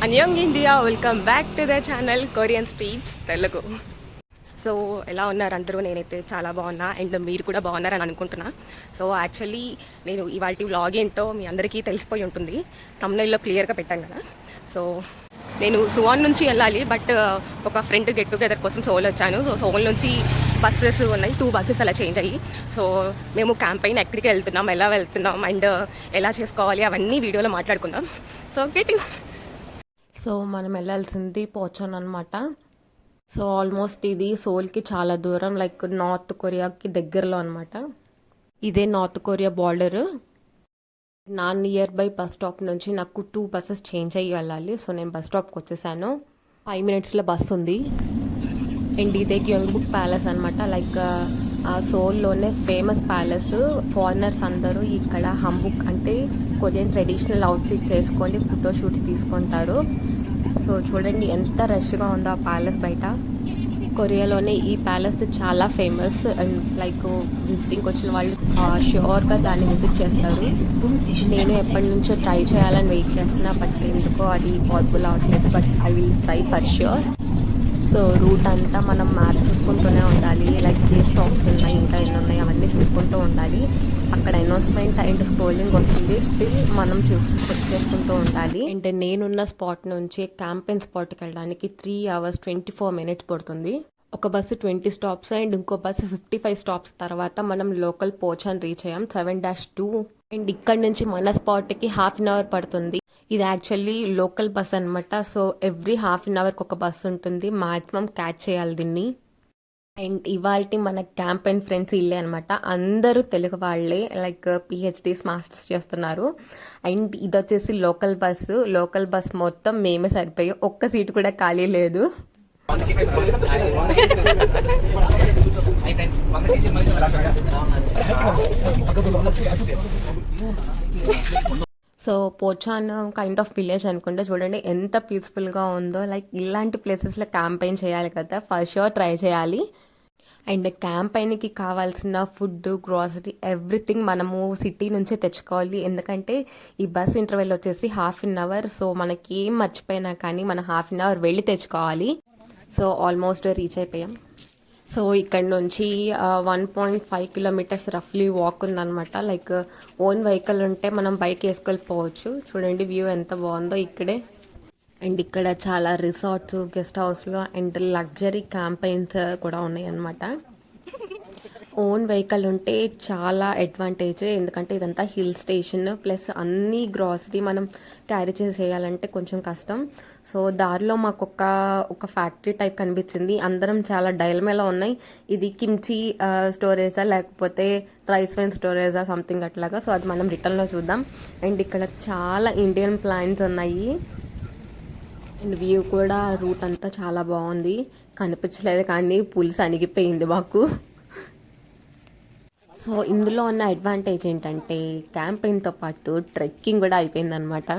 అన్యోంగ్ India, welcome back to the channel Korean Streets Telugu. So ఎలా ఉన్నారు అందరూ? నేనైతే చాలా బాగున్నా అండ్ మీరు కూడా బాగున్నారని అనుకుంటున్నా. సో యాక్చువల్లీ నేను ఇవాళ వ్లాగ్ ఏంటో మీ అందరికీ తెలిసిపోయి ఉంటుంది, తమ్నైల్లో క్లియర్గా పెట్టాం కదా. సో నేను సువాన్ నుంచి వెళ్ళాలి, బట్ ఒక ఫ్రెండ్ గెట్ టుగెదర్ కోసం సోల్ వచ్చాను. సో సోల్ నుంచి బస్సెస్ ఉన్నాయి, 2 బస్సెస్ అలా చేంజ్ అయ్యి. సో మేము క్యాంపెయిన్ ఎక్కడికి వెళ్తున్నాం, ఎలా వెళ్తున్నాం అండ్ ఎలా చేసుకోవాలి అవన్నీ వీడియోలో మాట్లాడుకుందాం. So getting. సో మనం వెళ్ళాల్సింది పోచాన్ అనమాట. సో ఆల్మోస్ట్ ఇది సోల్కి చాలా దూరం, లైక్ నార్త్ కొరియాకి దగ్గరలో అనమాట. ఇదే నార్త్ కొరియా బార్డర్. నా నియర్ బై బస్ స్టాప్ నుంచి నాకు 2 బస్సెస్ చేంజ్ అయ్యి వెళ్ళాలి. సో నేను బస్ స్టాప్కి వచ్చేసాను. 5 మినిట్స్లో బస్ ఉంది. అండ్ ఇదే గ్యోంగ్బుక్ ప్యాలెస్ అనమాట. లైక్ ఆ సోల్లోనే ఫేమస్ ప్యాలెస్. ఫారినర్స్ అందరూ ఇక్కడ హంబుక్ అంటే కొరియన్ ట్రెడిషనల్ అవుట్ఫిట్స్ వేసుకొని ఫోటోషూట్స్ తీసుకుంటారు. సో చూడండి ఎంత రష్గా ఉందో ఆ ప్యాలెస్ బయట. కొరియాలోనే ఈ ప్యాలెస్ చాలా ఫేమస్ అండ్ లైక్ విజిటింగ్కి వచ్చిన వాళ్ళు ష్యూర్గా దాన్ని విజిట్ చేస్తారు. నేను ఎప్పటి నుంచో ట్రై చేయాలని వెయిట్ చేస్తున్నా, బట్ ఎందుకో అది పాసిబుల్ అవ్వట్లేదు. But I will try for sure. So root అంతా మనం మ్యాప్ చూసుకుంటూనే ఉండాలి. లైక్ ఏ స్టాప్స్ ఉన్నాయి, ఇంకా ఎన్ని ఉన్నాయి అవన్నీ చూసుకుంటూ ఉండాలి. అక్కడ అనౌన్స్మెంట్ అండ్ స్క్రోలింగ్ వస్తుంది, స్టిల్ మనం చెక్ చేసుకుంటూ ఉండాలి. అండ్ నేనున్న స్పాట్ నుంచి క్యాంపెయిన్ స్పాట్కి వెళ్ళడానికి 3 hours 24 minutes పడుతుంది. ఒక బస్సు 20 స్టాప్స్ అండ్ ఇంకో బస్సు 55 స్టాప్స్ తర్వాత మనం లోకల్ పోచాన్ రీచ్ అయ్యాం 7-2. అండ్ ఇక్కడ నుంచి మన స్పాట్కి 1/2 hour పడుతుంది. ఇది యాక్చువల్లీ లోకల్ బస్ అనమాట. సో ఎవ్రీ 1/2 hour ఒక బస్సు ఉంటుంది, మాక్సిమం క్యాచ్ చేయాలి దీన్ని. అండ్ ఇవాళ మన క్యాంపెయిన్ ఫ్రెండ్స్ ఇల్లే అనమాట. అందరూ తెలుగు వాళ్ళే, లైక్ పిహెచ్డీస్ మాస్టర్స్ చేస్తున్నారు. అండ్ ఇది వచ్చేసి లోకల్ బస్సు. లోకల్ బస్ మొత్తం మేమే సరిపోయి, ఒక్క సీటు కూడా ఖాళీ లేదు. సో పోచాన్ కైండ్ ఆఫ్ విలేజ్ అనుకుంటే చూడండి ఎంత పీస్ఫుల్గా ఉందో. లైక్ ఇలాంటి ప్లేసెస్లో క్యాంపెయిన్ చేయాలి కదా, ఫర్ షూర్ ట్రై చేయాలి. అండ్ క్యాంపెయిన్కి కావాల్సిన ఫుడ్, గ్రాసరీ, ఎవ్రీథింగ్ మనము సిటీ నుంచే తెచ్చుకోవాలి. ఎందుకంటే ఈ బస్ ఇంటర్వెల్ వచ్చేసి 1/2 hour. సో మనకి ఏం మర్చిపోయినా కానీ మనం 1/2 hour వెళ్ళి తెచ్చుకోవాలి. సో ఆల్మోస్ట్ రీచ్ అయిపోయాం. సో ఇక్కడ నుంచి 1.5 kilometers రఫ్లీ వాక్ ఉందన్నమాట. లైక్ ఓన్ వెహికల్ ఉంటే మనం బైక్ వేసుకెళ్ళిపోవచ్చు. చూడండి వ్యూ ఎంత బాగుందో ఇక్కడే. అండ్ ఇక్కడ చాలా రిసార్ట్స్, గెస్ట్ హౌస్లో అండ్ లగ్జరీ క్యాంపెయిన్స్ కూడా ఉన్నాయి అన్నమాట. ఓన్ వెహికల్ ఉంటే చాలా అడ్వాంటేజ్, ఎందుకంటే ఇదంతా హిల్ స్టేషన్ ప్లస్ అన్ని గ్రాసరీ మనం క్యారీ చేయాలంటే కొంచెం కష్టం. సో దారిలో మాకు ఒక ఫ్యాక్టరీ టైప్ కనిపించింది. అందరం చాలా డైలమేలా ఉన్నాయి, ఇది కిమ్చి స్టోరేజా లేకపోతే రైస్ వైన్ స్టోరేజా సంథింగ్ అట్లాగా. సో అది మనం రిటర్న్లో చూద్దాం. అండ్ ఇక్కడ చాలా ఇండియన్ ప్లాంట్స్ ఉన్నాయి. అండ్ వ్యూ కూడా, రూట్ అంతా చాలా బాగుంది. కనిపించలేదు కానీ పులుసు అణిగిపోయింది మాకు. సో ఇందులో ఉన్న అడ్వాంటేజ్ ఏంటంటే క్యాంపెయిన్తో పాటు ట్రెక్కింగ్ కూడా అయిపోయిందనమాట.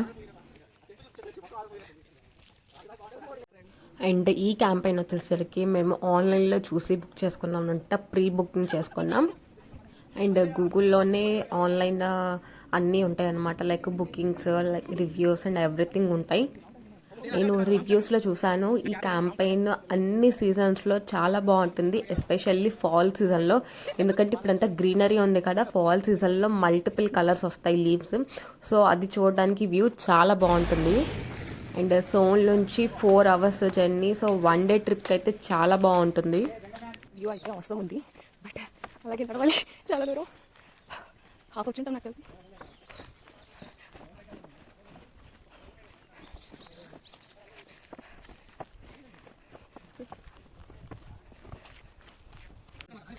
అండ్ ఈ క్యాంపెయిన్ వచ్చేసరికి మేము ఆన్లైన్లో చూసి బుక్ చేసుకున్నామంట, ప్రీ బుకింగ్ చేసుకున్నాం. అండ్ గూగుల్లోనే ఆన్లైన్ అన్నీ ఉంటాయి అన్నమాట, like bookings, like reviews and everything ఉంటాయి. నేను రివ్యూస్లో చూశాను ఈ క్యాంపెయిన్ అన్ని సీజన్స్లో చాలా బాగుంటుంది, ఎస్పెషల్లీ ఫాల్ సీజన్లో. ఎందుకంటే ఇప్పుడంతా గ్రీనరీ ఉంది కదా, ఫాల్ సీజన్లో మల్టిపుల్ కలర్స్ వస్తాయి లీవ్స్. సో అది చూడడానికి వ్యూ చాలా బాగుంటుంది. అండ్ సోల్ నుంచి 4 hours జర్నీ. సో 1 day ట్రిప్కి అయితే చాలా బాగుంటుంది. వ్యూ అయితే అవసరం ఉంది, బట్ అలాగే నడవాలి చాలా దూరం. హాఫ్ వచ్చింటాం నాకు.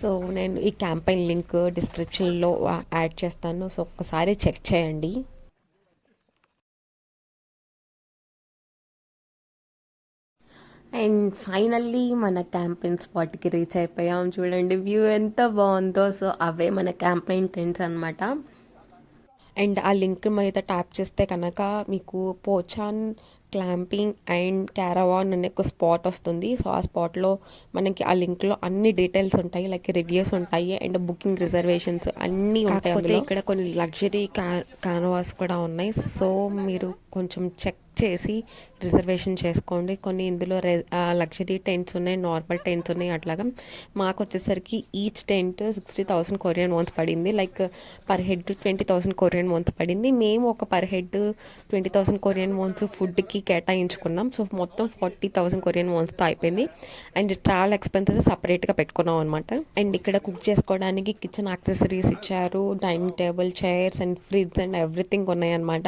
సో నేను ఈ క్యాంపెయిన్ లింక్ డిస్క్రిప్షన్లో యాడ్ చేస్తాను. సో ఒక్కసారి చెక్ చేయండి. అండ్ ఫైనల్లీ మన క్యాంపెయిన్ స్పాట్కి రీచ్ అయిపోయాం. చూడండి వ్యూ ఎంత బాగుందో. సో అవే మన క్యాంపెయిన్ టెంట్స్ అనమాట. అండ్ ఆ లింక్ మీద ట్యాప్ చేస్తే కనుక మీకు పోచాన్ క్లాంపింగ్ అండ్ క్యారవాన్ అనే ఒక స్పాట్ వస్తుంది. సో ఆ స్పాట్లో మనకి ఆ లింక్లో అన్ని డీటెయిల్స్ ఉంటాయి, లైక్ రివ్యూస్ ఉంటాయి అండ్ బుకింగ్ రిజర్వేషన్స్ అన్నీ ఉంటాయి. ఇక్కడ కొన్ని లగ్జరీ క్యానవాస్ కూడా ఉన్నాయి. సో మీరు కొంచెం చెక్ చేసి రిజర్వేషన్ చేసుకోండి. కొన్ని ఇందులో లగ్జరీ టెంట్స్ ఉన్నాయి, నార్మల్ టెంట్స్ ఉన్నాయి. అట్లాగా మాకు వచ్చేసరికి ఈచ్ టెంట్ 60,000 కొరియన్ వన్స్ పడింది. Like per head 20,000 Korean once పడింది. మేము ఒక పర్ హెడ్ 20,000 కొరియన్ వన్స్ ఫుడ్కి కేటాయించుకున్నాం. సో మొత్తం 40,000 కొరియన్ వన్స్తో అయిపోయింది. అండ్ ట్రావెల్ ఎక్స్పెన్సెస్ సపరేట్గా పెట్టుకున్నాం అనమాట. అండ్ ఇక్కడ కుక్ చేసుకోవడానికి కిచెన్ యాక్సెసరీస్ ఇచ్చారు, dining table, chairs and fridge and everything ఉన్నాయన్నమాట.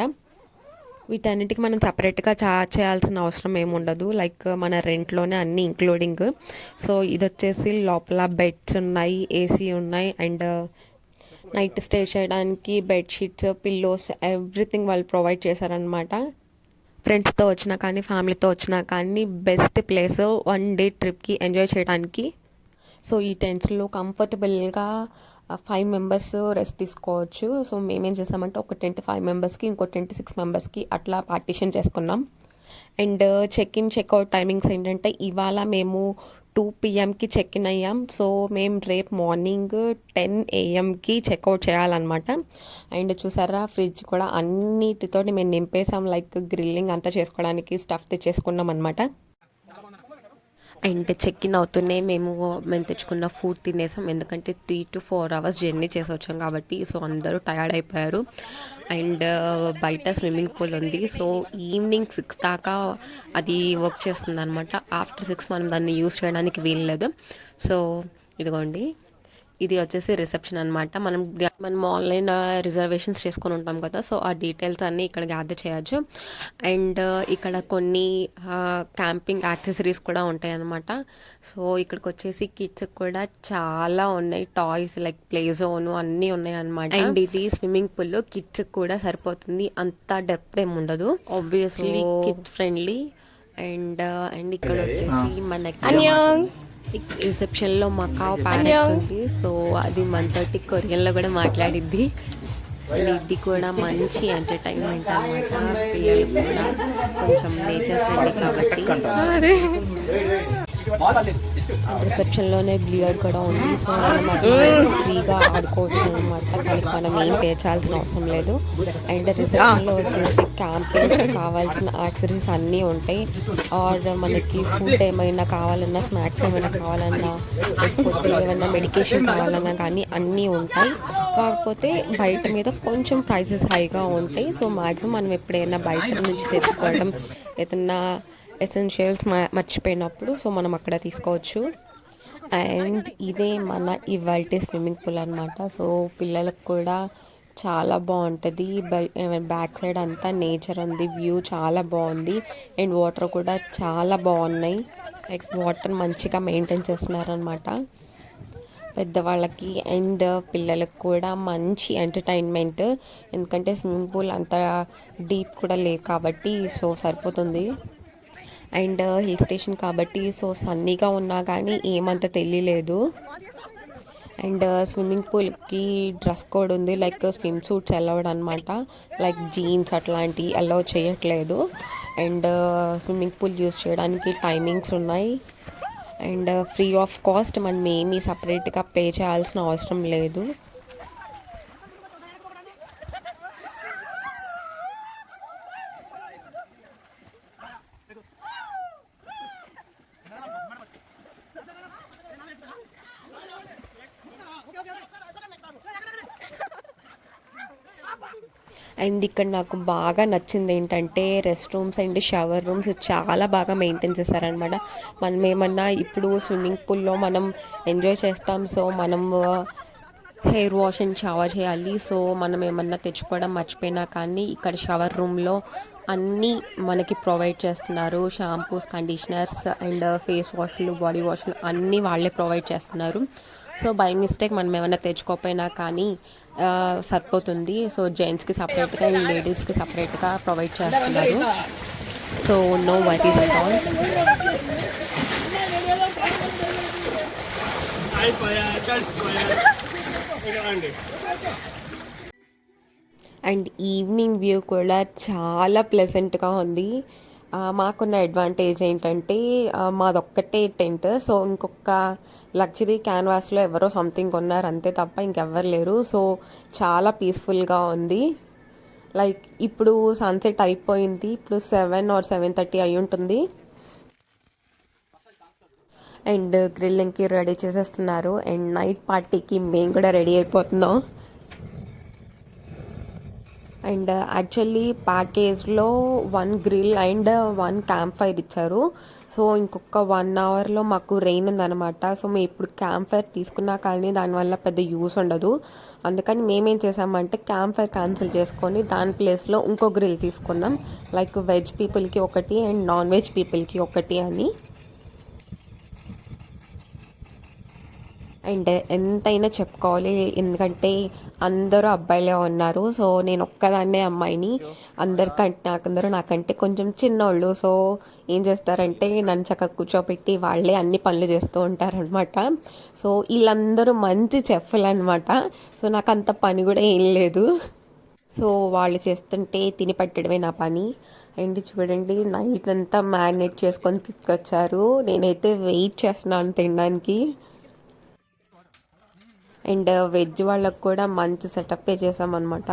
వీటన్నిటికి మనం సపరేట్గా చార్జ్ చేయాల్సిన అవసరం ఏమి ఉండదు. లైక్ మన రెంట్లోనే అన్నీ ఇంక్లూడింగ్. సో ఇది వచ్చేసి లోపల బెడ్స్ ఉన్నాయి, ఏసీ ఉన్నాయి, అండ్ నైట్ స్టే చేయడానికి బెడ్షీట్స్, పిల్లోస్, ఎవ్రీథింగ్ వాళ్ళు ప్రొవైడ్ చేశారనమాట. ఫ్రెండ్స్తో వచ్చినా కానీ ఫ్యామిలీతో వచ్చినా కానీ బెస్ట్ ప్లేస్ 1 డే ట్రిప్కి ఎంజాయ్ చేయడానికి. సో ఈ టెంట్స్లో కంఫర్టబుల్గా 5 మెంబర్స్ రెస్ట్ తీసుకోవచ్చు. సో మేమేం చేసామంటే ఒక టెంట్ 5 మెంబర్స్కి, ఇంకో టెంట్ 6 మెంబర్స్కి అట్లా పార్టీషన్ చేసుకున్నాం. అండ్ చెక్అవుట్ టైమింగ్స్ ఏంటంటే ఇవాళ మేము 2 PM చెక్ఇన్ అయ్యాం. సో మేము రేపు మార్నింగ్ 10 AM చెక్అవుట్ చేయాలన్నమాట. అండ్ చూసారా, ఫ్రిడ్జ్ కూడా అన్నిటితోటి మేము నింపేసాం. లైక్ గ్రిల్లింగ్ అంతా చేసుకోవడానికి స్టఫ్ తెచ్చేసుకున్నాం అనమాట. అండ్ చెక్ఇన్ అవుతూనే మేము తెచ్చుకున్న ఫుడ్ తినేసాం. ఎందుకంటే 3 to 4 hours జర్నీ చేసి వచ్చాం కాబట్టి. సో అందరూ టయర్డ్ అయిపోయారు. అండ్ బయట స్విమ్మింగ్ పూల్ ఉంది. సో ఈవినింగ్ 6 దాకా అది వర్క్ చేస్తుంది అనమాట. ఆఫ్టర్ 6 మనం దాన్ని యూజ్ చేయడానికి వీల్లేదు. సో ఇదిగోండి, ఇది వచ్చేసి రిసెప్షన్ అనమాట. మనం ఆన్లైన్ రిజర్వేషన్స్ చేసుకొని ఉంటాం కదా. సో ఆ డీటెయిల్స్ అన్నీ ఇక్కడ గ్యాదర్ చేయొచ్చు. అండ్ ఇక్కడ కొన్ని క్యాంపింగ్ యాక్సెసరీస్ కూడా ఉంటాయి అన్నమాట. సో ఇక్కడికి వచ్చేసి కిడ్స్ కూడా చాలా ఉన్నాయి, టాయ్స్ లైక్ ప్లే జోన్ అన్నీ ఉన్నాయి అనమాట. అండ్ ఇది స్విమ్మింగ్ పూల్ కిడ్స్ కూడా సరిపోతుంది, అంత డెప్త్ ఏమి ఉండదు. Obviously kids friendly. అండ్ ఇక్కడ వచ్చేసి మనకి రిసెప్షన్లో మకావ్ ప్యారెట్ ఉంది. సో అది మనతోటి కొరియన్లో కూడా మాట్లాడిద్ది. అండ్ ఇది కూడా మంచి ఎంటర్టైన్మెంట్ అనమాట. పిల్లలు కూడా కొంచెం నేచర్ ఫ్రెండ్లీ కాబట్టి. రిసెప్షన్లోనే బిలియర్డ్ కూడా ఉంది. సో మనం ఫ్రీగా ఆడుకోవచ్చు అనమాట. దానికి మనం ఏం పే చేయాల్సిన అవసరం లేదు. అండ్ రిసెప్షన్లో వచ్చేసి క్యాంపింగ్ కావాల్సిన యాక్సెసరీస్ అన్నీ ఉంటాయి. ఆర్ మనకి ఫుడ్ ఏమైనా కావాలన్నా, స్నాక్స్ ఏమైనా కావాలన్నా, లేకపోతే ఏమైనా మెడికేషన్ కావాలన్నా కానీ అన్నీ ఉంటాయి. కాకపోతే బయట మీద కొంచెం ప్రైసెస్ హైగా ఉంటాయి. సో మ్యాక్సిమం మనం ఎప్పుడైనా బయట నుంచి తెచ్చుకోవడం, ఏదన్నా ఎసెన్షియల్స్ మర్చిపోయినప్పుడు సో మనం అక్కడ తీసుకోవచ్చు. అండ్ ఇదే మన ఇవాల్టి స్విమ్మింగ్ పూల్ అనమాట. సో పిల్లలకు కూడా చాలా బాగుంటుంది. బ్యాక్ సైడ్ అంతా నేచర్ ఉంది, వ్యూ చాలా బాగుంది. అండ్ వాటర్ కూడా చాలా బాగున్నాయి. లైక్ వాటర్ మంచిగా మెయింటైన్ చేస్తున్నారనమాట పెద్దవాళ్ళకి. అండ్ పిల్లలకు కూడా మంచి ఎంటర్టైన్మెంట్. ఎందుకంటే స్విమ్మింగ్ పూల్ అంత డీప్ కూడా లేదు కాబట్టి సో సరిపోతుంది. అండ్ హిల్ స్టేషన్ కాబట్టి సో సన్నీగా ఉన్నా కానీ ఏమంత తెలియలేదు. అండ్ స్విమ్మింగ్ పూల్కి డ్రెస్ కోడ్ ఉంది. లైక్ స్విమ్ సూట్స్ అలౌడ్ అనమాట. లైక్ జీన్స్ అట్లాంటివి అలౌ చేయట్లేదు. అండ్ స్విమ్మింగ్ పూల్ యూజ్ చేయడానికి టైమింగ్స్ ఉన్నాయి. అండ్ ఫ్రీ ఆఫ్ కాస్ట్, మనం ఏమీ సపరేట్గా పే చేయాల్సిన అవసరం లేదు. అండ్ ఇక్కడ నాకు బాగా నచ్చింది ఏంటంటే rest rooms and shower rooms చాలా బాగా మెయింటైన్ చేశారనమాట. మనం ఏమన్నా ఇప్పుడు స్విమ్మింగ్ పూల్లో మనం ఎంజాయ్ చేస్తాం. సో మనం హెయిర్ వాష్ అండ్ షవర్ చేయాలి. సో మనం ఏమన్నా తెచ్చుకోవడం మర్చిపోయినా కానీ ఇక్కడ షవర్ రూమ్లో అన్నీ మనకి ప్రొవైడ్ చేస్తున్నారు. షాంపూస్, కండిషనర్స్ అండ్ ఫేస్ వాష్లు, బాడీ వాష్లు అన్నీ వాళ్ళే ప్రొవైడ్ చేస్తున్నారు. సో బై మిస్టేక్ మనం ఏమైనా తెచ్చుకోకపోయినా కానీ సరిపోతుంది. సో జెంట్స్కి సపరేట్గా అండ్ లేడీస్కి సపరేట్గా ప్రొవైడ్ చేస్తున్నారు. So no worries at all. And evening view కూడా చాలా ప్లెజెంట్గా ఉంది. మాకున్న అడ్వాంటేజ్ ఏంటంటే మాదొక్కటే టెంట్. సో ఇంకొక లగ్జరీ క్యాన్వాస్లో ఎవరో సంథింగ్ కొన్నారు అంతే తప్ప ఇంకెవ్వరు లేరు. సో చాలా పీస్ఫుల్గా ఉంది. లైక్ ఇప్పుడు సన్సెట్ అయిపోయింది, ఇప్పుడు 7 or 7:30 అయి ఉంటుంది. అండ్ గ్రిల్లింగ్కి రెడీ చేసేస్తున్నారు. అండ్ నైట్ పార్టీకి మేము కూడా రెడీ అయిపోతున్నాం. అండ్ యాక్చువల్లీ ప్యాకేజ్లో 1 గ్రిల్ అండ్ 1 క్యాంప్ ఫైర్ ఇచ్చారు. సో ఇంకొక 1 అవర్లో మాకు రెయిన్ ఉందన్నమాట. సో మేము ఇప్పుడు క్యాంప్ ఫైర్ తీసుకున్నా కానీ దానివల్ల పెద్ద యూస్ ఉండదు. అందుకని మేమేం చేసామంటే క్యాంప్ ఫైర్ క్యాన్సిల్ చేసుకొని దాని ప్లేస్లో ఇంకో గ్రిల్ తీసుకున్నాం. లైక్ వెజ్ పీపుల్కి ఒకటి అండ్ నాన్ వెజ్ పీపుల్కి ఒకటి అని. అండ్ ఎంతైనా చెప్పుకోవాలి, ఎందుకంటే అందరూ అబ్బాయిలే ఉన్నారు. సో నేను ఒక్కదాన్నే అమ్మాయిని. అందరూ నాకంటే కొంచెం చిన్నోళ్ళు. సో ఏం చేస్తారంటే నన్ను చక్కగా కూర్చోబెట్టి వాళ్ళే అన్ని పనులు చేస్తూ ఉంటారనమాట. సో వీళ్ళందరూ మంచి చెఫ్లు అనమాట. సో నాకు అంత పని కూడా ఏం లేదు. సో వాళ్ళు చేస్తుంటే తిని పెట్టడమే నా పని. అండ్ చూడండి, నైట్ అంతా మ్యారినేట్ చేసుకొని తీసుకొచ్చారు. నేనైతే వెయిట్ చేస్తున్నాను తినడానికి. అండ్ వెజ్ వాళ్ళకు కూడా మంచి సెటప్ చేసామన్నమాట.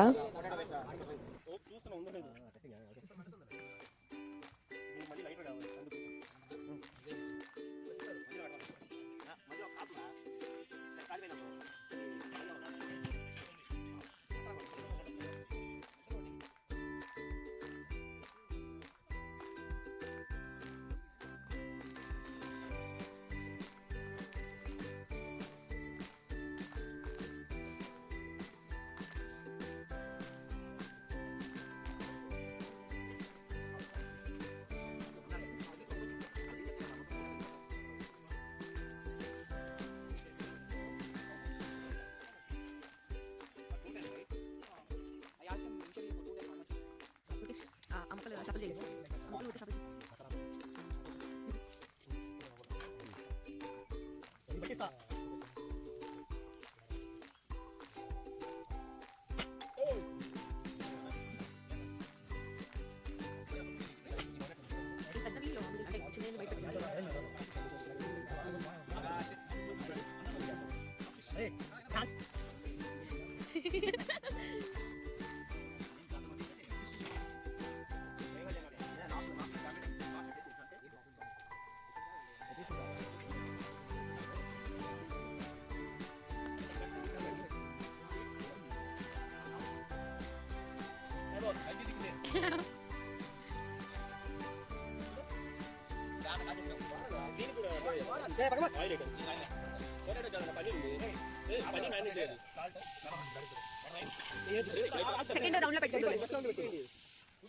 సెకండ్ రౌండ్ లో పెట్టేది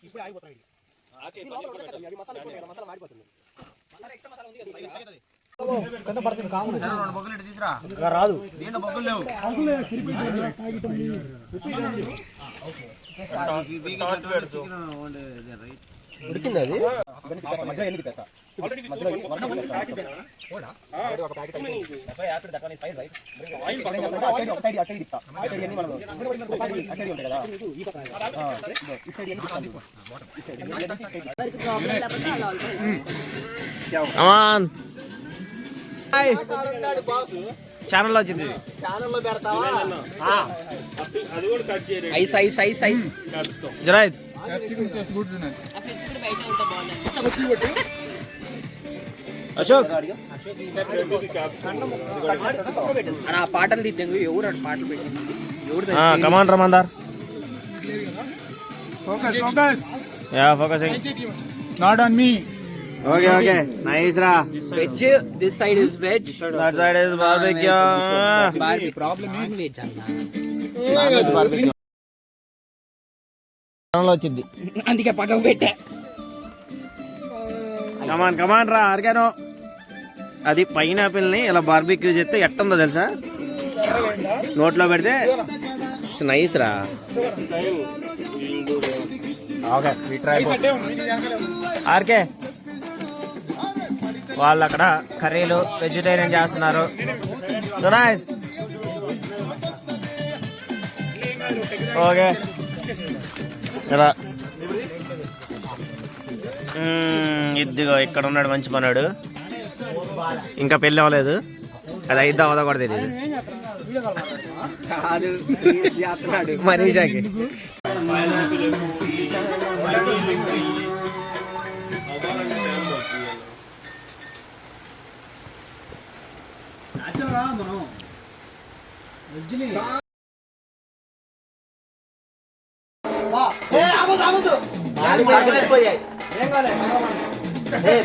ఇప్పుడు ఆగిపోతాయి. మసాలా మాడిపోతుంది. రాదు ఉడికింది అది మధ్యలో ఎందుకు తెస్తా ఛానల్లో వచ్చింది. ఛానల్లో పెడతావా? ఐస్ ఐస్ ఐస్ ఐస్ జరాయ్ అశోక్ పాటలు తీద్దాం. ఎవరు పాటలు పెట్టింది? కమాన్ రమందార్ focusing not on me. Okay okay nice రా. Veg this side is veg, that side is barbecue. Problem is veg అన్న. వచ్చింది అందుకే పక్కకు పెట్టా. కమాన్ కమాన్ రా ఆర్గానో. అది పైనాపిల్ ని ఇలా బార్బిక్యూ చేస్తే ఎట్టుందో తెలుసా? నోట్లో పెడితే నైస్ రా. ఓకే ఆర్కే వాళ్ళు అక్కడ కర్రీలు వెజిటేరియన్ చేస్తున్నారు. ఓకే ఇదిగో ఇక్కడ ఉన్నాడు మంచి పన్నాడు. ఇంకా పెళ్ళి అవ్వలేదు, అది అయిద్దా అవదా కూడా తెలియదు మనీషాకి.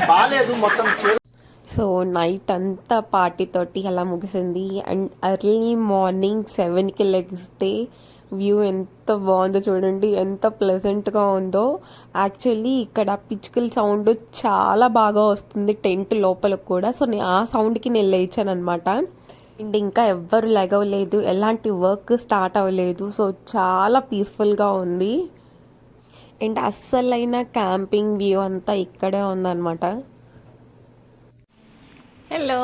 బాలేదు మొత్తం. సో నైట్ అంతా పార్టీతోటి అలా ముగిసింది. అండ్ ఎర్లీ మార్నింగ్ 7కి లెగిస్తే వ్యూ ఎంత బాగుందో చూడండి, ఎంత ప్లెజెంట్గా ఉందో. యాక్చువల్లీ ఇక్కడ పిచ్చుకల సౌండ్ చాలా బాగా వస్తుంది టెంట్ లోపల కూడా. సో ఆ సౌండ్కి నేను లేచాను అనమాట. అండ్ ఇంకా ఎవ్వరు లెగవలేదు, ఎలాంటి వర్క్ స్టార్ట్ అవ్వలేదు. సో చాలా పీస్ఫుల్గా ఉంది. అండ్ అస్సలైన క్యాంపింగ్ వ్యూ అంతా ఇక్కడే ఉందన్నమాట. హలో.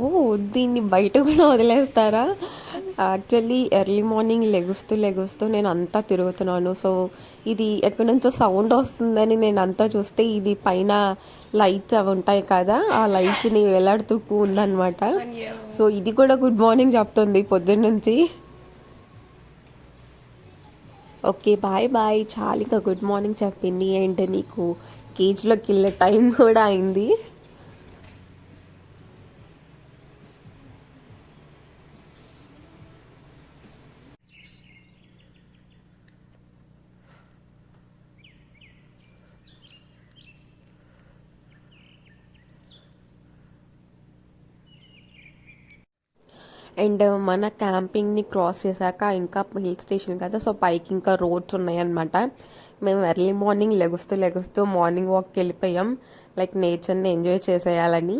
ఓ, దీన్ని బయట కూడా వదిలేస్తారా? యాక్చువల్లీ ఎర్లీ మార్నింగ్ లెగుస్తూ నేను అంతా తిరుగుతున్నాను. సో ఇది ఎక్కడి నుంచో సౌండ్ వస్తుందని నేను అంతా చూస్తే ఇది పైన లైట్స్ అవి ఉంటాయి కదా, ఆ లైట్స్ని వేలాడుతూ ఉందన్నమాట. సో ఇది కూడా గుడ్ మార్నింగ్ చెప్తుంది పొద్దున్న నుంచి. Okay, bye bye. చాలా గుడ్ మార్నింగ్ చెప్పింది. అండ్ నీకు కేజ్లోకి వెళ్ళే టైం కూడా అయింది. అండ్ మన క్యాంపింగ్ని క్రాస్ చేశాక ఇంకా హిల్ స్టేషన్ కదా, సో పైకి ఇంకా రోడ్స్ ఉన్నాయన్నమాట. మేము ఎర్లీ మార్నింగ్ లెగుస్తూ మార్నింగ్ వాక్కి వెళ్ళిపోయాం, లైక్ నేచర్ని ఎంజాయ్ చేసేయాలని.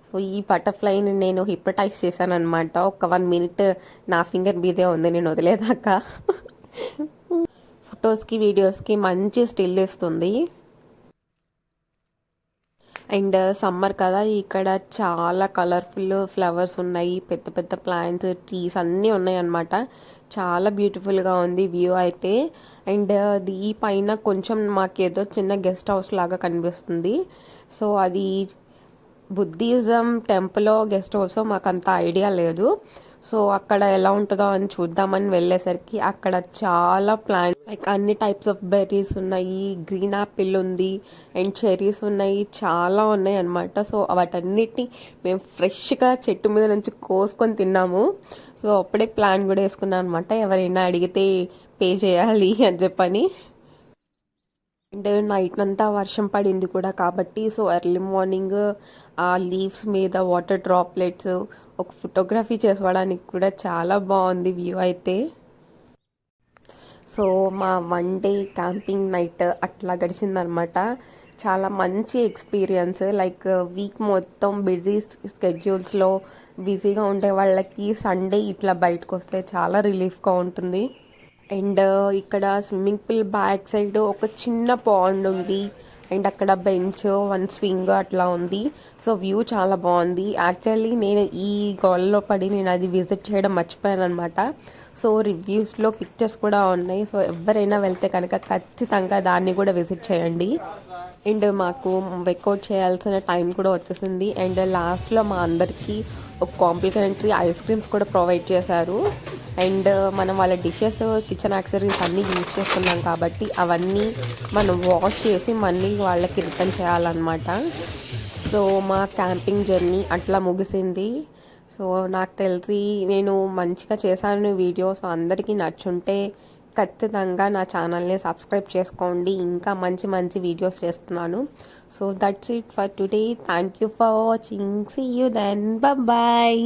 సో ఈ బటర్ఫ్లైని నేను హిప్నటైజ్ చేశాను అనమాట. ఒక 1 మినిట్ నా ఫింగర్ మీదే ఉంది నేను వదిలేదాకా. ఫొటోస్కి వీడియోస్కి మంచి స్టిల్ ఇస్తుంది. అండ్ సమ్మర్ కదా, ఇక్కడ చాలా కలర్ఫుల్ ఫ్లవర్స్ ఉన్నాయి, పెద్ద పెద్ద ప్లాంట్స్, ట్రీస్ అన్నీ ఉన్నాయి అన్నమాట. చాలా బ్యూటిఫుల్గా ఉంది వ్యూ అయితే. అండ్ ఈ పైన కొంచెం మాకేదో చిన్న గెస్ట్ హౌస్ లాగా కనిపిస్తుంది. సో అది బుద్ధిజం టెంపుల్ గెస్ట్ హౌస్ మాకు అంత ఐడియా లేదు. సో అక్కడ ఎలా ఉంటుందో అని చూద్దామని వెళ్ళేసరికి అక్కడ చాలా ప్లాంట్స్, లైక్ అన్ని టైప్స్ ఆఫ్ బెర్రీస్ ఉన్నాయి, గ్రీన్ యాపిల్ ఉంది, అండ్ చెర్రీస్ ఉన్నాయి, చాలా ఉన్నాయి అన్నమాట. సో వాటన్నిటిని మేము ఫ్రెష్గా చెట్టు మీద నుంచి కోసుకొని తిన్నాము. సో అప్పుడే ప్లాన్ కూడా వేసుకున్నాం అనమాట, ఎవరైనా అడిగితే పే చేయాలి అని చెప్పని. అండ్ నైట్ అంతా వర్షం పడింది కూడా కాబట్టి, సో ఎర్లీ మార్నింగ్ ఆ లీవ్స్ మీద వాటర్ డ్రాప్లెట్స్ ఒక ఫోటోగ్రఫీ చేసుకోవడానికి కూడా చాలా బాగుంది వ్యూ అయితే. సో మా 1 డే క్యాంపింగ్ నైట్ అట్లా గడిచిందనమాట. చాలా మంచి ఎక్స్పీరియన్స్. లైక్ వీక్ మొత్తం బిజీ స్కెడ్యూల్స్లో బిజీగా ఉండే వాళ్ళకి సండే ఇట్లా బయటకు వస్తే చాలా రిలీఫ్గా ఉంటుంది. అండ్ ఇక్కడ స్విమ్మింగ్ పూల్ బ్యాక్ సైడ్ ఒక చిన్న పాండ్ ఉంది, అండ్ అక్కడ బెంచ్, 1 స్వింగ్ అట్లా ఉంది. సో వ్యూ చాలా బాగుంది. యాక్చువల్లీ నేను ఈ గోల్లో పడి నేను అది విజిట్ చేయడం మర్చిపోయాను అనమాట. సో రివ్యూస్లో పిక్చర్స్ కూడా ఉన్నాయి. సో ఎవరైనా వెళ్తే కనుక ఖచ్చితంగా దాన్ని కూడా విజిట్ చేయండి. అండ్ మాకు వర్కౌట్ చేయాల్సిన టైం కూడా వచ్చేసింది. అండ్ లాస్ట్లో మా అందరికీ ఒక కాంప్లిమెంటరీ ఐస్ క్రీమ్స్ కూడా ప్రొవైడ్ చేశారు. అండ్ మనం వాళ్ళ డిషెస్, కిచెన్ యాక్సెసరీస్ అన్నీ యూజ్ చేస్తున్నాం కాబట్టి అవన్నీ మనం వాష్ చేసి మళ్ళీ వాళ్ళకి రిటర్న్ చేయాలన్నమాట. సో మా క్యాంపింగ్ జర్నీ అట్లా ముగిసింది. సో నాకు తెలిసి నేను మంచిగా చేశాను వీడియో. సో అందరికీ నచ్చుంటే ఖచ్చితంగా నా ఛానల్ని సబ్స్క్రైబ్ చేసుకోండి, ఇంకా మంచి మంచి వీడియోస్ చేస్తున్నాను. So that's it for today. Thank you for watching. See you then. Bye.